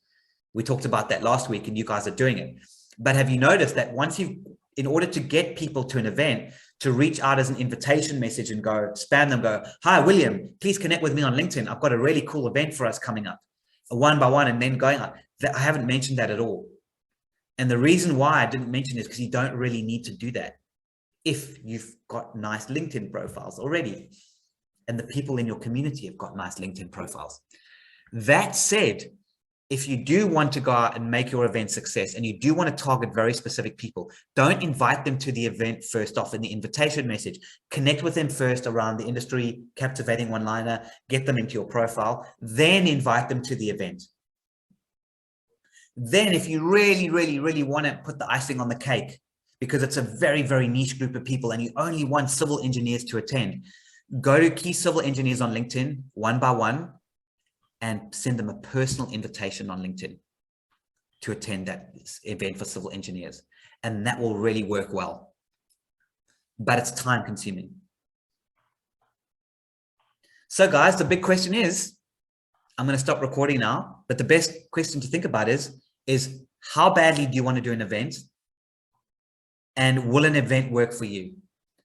Speaker 1: We talked about that last week, and you guys are doing it. But have you noticed that in order to get people to an event, to reach out as an invitation message and go spam them, go, hi, William, please connect with me on LinkedIn. I've got a really cool event for us coming up, one by one, and then going up. I haven't mentioned that at all. And the reason why I didn't mention it is because you don't really need to do that if you've got nice LinkedIn profiles already, and the people in your community have got nice LinkedIn profiles. That said, if you do want to go out and make your event success and you do want to target very specific people, don't invite them to the event first off in the invitation message. Connect with them first around the industry, captivating one-liner, get them into your profile, then invite them to the event. Then if you really, really, really want to put the icing on the cake, because it's a very, very niche group of people and you only want civil engineers to attend, go to key civil engineers on LinkedIn one by one and send them a personal invitation on LinkedIn to attend that event for civil engineers. And that will really work well. But it's time consuming. So guys, the big question is, I'm going to stop recording now, but the best question to think about is how badly do you want to do an event? And will an event work for you?